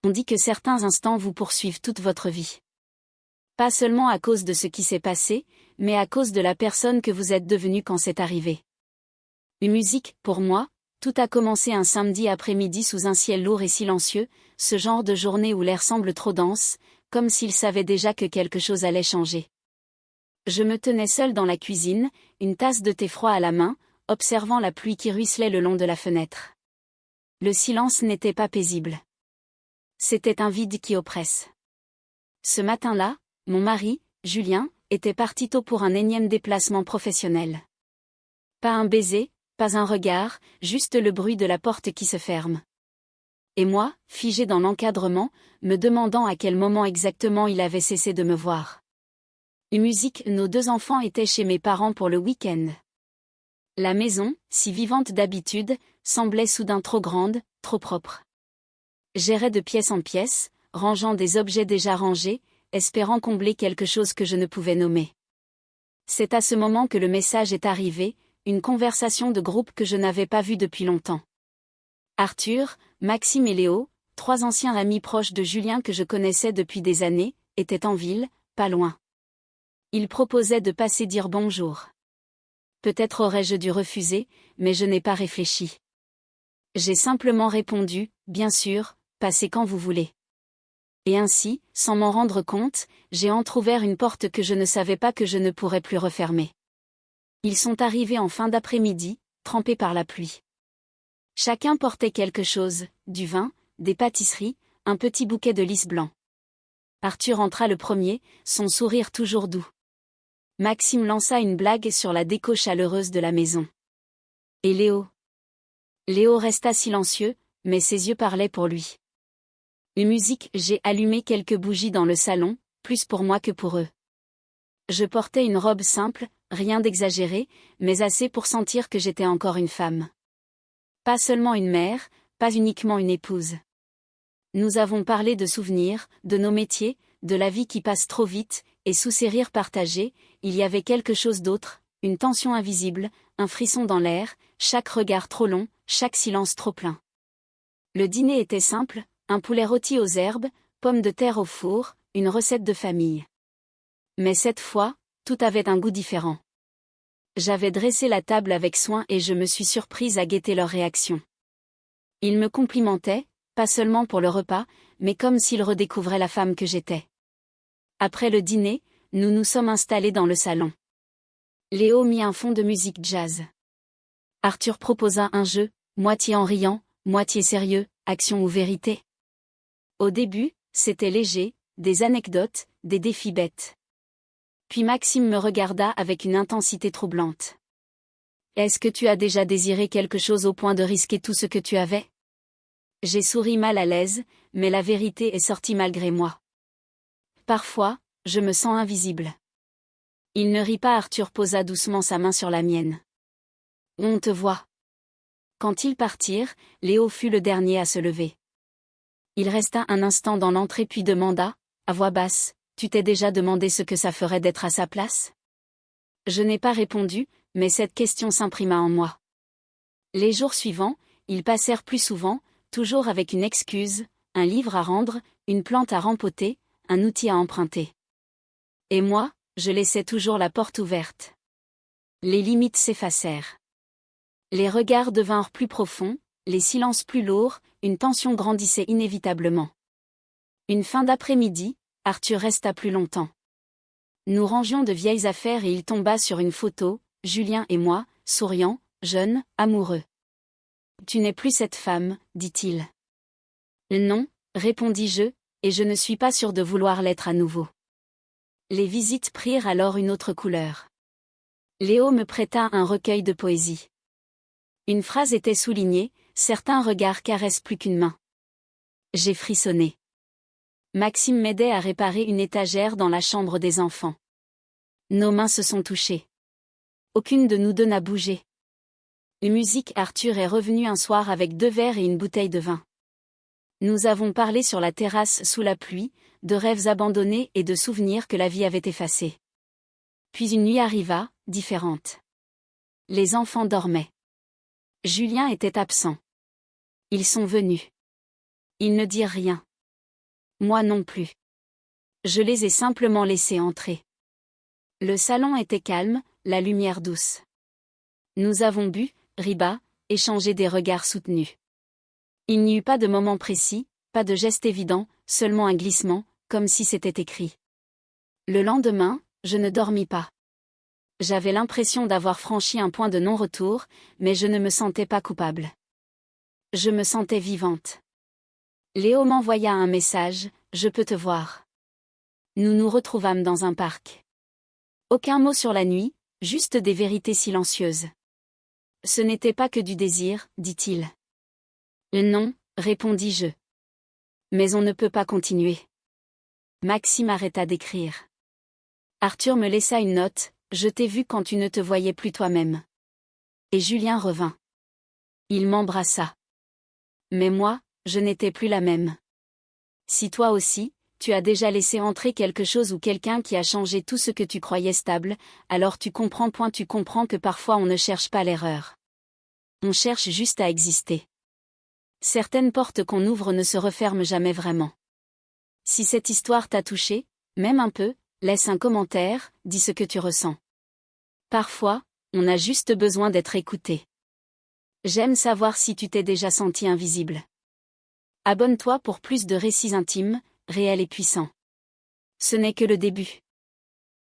On dit que certains instants vous poursuivent toute votre vie. Pas seulement à cause de ce qui s'est passé, mais à cause de la personne que vous êtes devenue quand c'est arrivé. Une musique, pour moi, tout a commencé un samedi après-midi sous un ciel lourd et silencieux, ce genre de journée où l'air semble trop dense, comme s'il savait déjà que quelque chose allait changer. Je me tenais seule dans la cuisine, une tasse de thé froid à la main, observant la pluie qui ruisselait le long de la fenêtre. Le silence n'était pas paisible. C'était un vide qui oppresse. Ce matin-là, mon mari, Julien, était parti tôt pour un énième déplacement professionnel. Pas un baiser, pas un regard, juste le bruit de la porte qui se ferme. Et moi, figée dans l'encadrement, me demandant à quel moment exactement il avait cessé de me voir. Une musique, nos 2 enfants étaient chez mes parents pour le week-end. La maison, si vivante d'habitude, semblait soudain trop grande, trop propre. J'errais de pièce en pièce, rangeant des objets déjà rangés, espérant combler quelque chose que je ne pouvais nommer. C'est à ce moment que le message est arrivé, une conversation de groupe que je n'avais pas vue depuis longtemps. Arthur, Maxime et Léo, 3 anciens amis proches de Julien que je connaissais depuis des années, étaient en ville, pas loin. Ils proposaient de passer dire bonjour. Peut-être aurais-je dû refuser, mais je n'ai pas réfléchi. J'ai simplement répondu, bien sûr, passez quand vous voulez. Et ainsi, sans m'en rendre compte, j'ai entrouvert une porte que je ne savais pas que je ne pourrais plus refermer. Ils sont arrivés en fin d'après-midi, trempés par la pluie. Chacun portait quelque chose, du vin, des pâtisseries, un petit bouquet de lys blanc. Arthur entra le premier, son sourire toujours doux. Maxime lança une blague sur la déco chaleureuse de la maison. Et Léo? Léo resta silencieux, mais ses yeux parlaient pour lui. Une musique, j'ai allumé quelques bougies dans le salon, plus pour moi que pour eux. Je portais une robe simple, rien d'exagéré, mais assez pour sentir que j'étais encore une femme. Pas seulement une mère, pas uniquement une épouse. Nous avons parlé de souvenirs, de nos métiers, de la vie qui passe trop vite, et sous ces rires partagés, il y avait quelque chose d'autre, une tension invisible, un frisson dans l'air, chaque regard trop long, chaque silence trop plein. Le dîner était simple, un poulet rôti aux herbes, pommes de terre au four, une recette de famille. Mais cette fois, tout avait un goût différent. J'avais dressé la table avec soin et je me suis surprise à guetter leur réaction. Ils me complimentaient, pas seulement pour le repas, mais comme s'ils redécouvraient la femme que j'étais. Après le dîner, nous nous sommes installés dans le salon. Léo mit un fond de musique jazz. Arthur proposa un jeu, moitié en riant, moitié sérieux, action ou vérité. Au début, c'était léger, des anecdotes, des défis bêtes. Puis Maxime me regarda avec une intensité troublante. Est-ce que tu as déjà désiré quelque chose au point de risquer tout ce que tu avais? J'ai souri mal à l'aise, mais la vérité est sortie malgré moi. Parfois, je me sens invisible. Il ne rit pas. Arthur posa doucement sa main sur la mienne. On te voit. Quand ils partirent, Léo fut le dernier à se lever. Il resta un instant dans l'entrée puis demanda, à voix basse, « Tu t'es déjà demandé ce que ça ferait d'être à sa place ?» Je n'ai pas répondu, mais cette question s'imprima en moi. Les jours suivants, ils passèrent plus souvent, toujours avec une excuse, un livre à rendre, une plante à rempoter, un outil à emprunter. Et moi, je laissais toujours la porte ouverte. Les limites s'effacèrent. Les regards devinrent plus profonds, les silences plus lourds, une tension grandissait inévitablement. Une fin d'après-midi, Arthur resta plus longtemps. Nous rangions de vieilles affaires et il tomba sur une photo, Julien et moi, souriants, jeunes, amoureux. « Tu n'es plus cette femme, dit-il. »« Non, répondis-je, et je ne suis pas sûre de vouloir l'être à nouveau. » Les visites prirent alors une autre couleur. Léo me prêta un recueil de poésie. Une phrase était soulignée, certains regards caressent plus qu'une main. J'ai frissonné. Maxime m'aidait à réparer une étagère dans la chambre des enfants. Nos mains se sont touchées. Aucune de nous deux n'a bougé. Une musique. Arthur est revenu un soir avec 2 verres et une bouteille de vin. Nous avons parlé sur la terrasse sous la pluie, de rêves abandonnés et de souvenirs que la vie avait effacés. Puis une nuit arriva, différente. Les enfants dormaient. Julien était absent. Ils sont venus. Ils ne dirent rien. Moi non plus. Je les ai simplement laissés entrer. Le salon était calme, la lumière douce. Nous avons bu, ri bas, échangé des regards soutenus. Il n'y eut pas de moment précis, pas de geste évident, seulement un glissement, comme si c'était écrit. Le lendemain, je ne dormis pas. J'avais l'impression d'avoir franchi un point de non-retour, mais je ne me sentais pas coupable. Je me sentais vivante. Léo m'envoya un message, « Je peux te voir ». Nous nous retrouvâmes dans un parc. Aucun mot sur la nuit, juste des vérités silencieuses. Ce n'était pas que du désir, dit-il. Non, répondis-je. Mais on ne peut pas continuer. Maxime arrêta d'écrire. Arthur me laissa une note, je t'ai vu quand tu ne te voyais plus toi-même. Et Julien revint. Il m'embrassa. Mais moi, je n'étais plus la même. Si toi aussi, tu as déjà laissé entrer quelque chose ou quelqu'un qui a changé tout ce que tu croyais stable, alors tu comprends que parfois on ne cherche pas l'erreur. On cherche juste à exister. Certaines portes qu'on ouvre ne se referment jamais vraiment. Si cette histoire t'a touché, même un peu, laisse un commentaire, dis ce que tu ressens. Parfois, on a juste besoin d'être écouté. J'aime savoir si tu t'es déjà senti invisible. Abonne-toi pour plus de récits intimes, réels et puissants. Ce n'est que le début.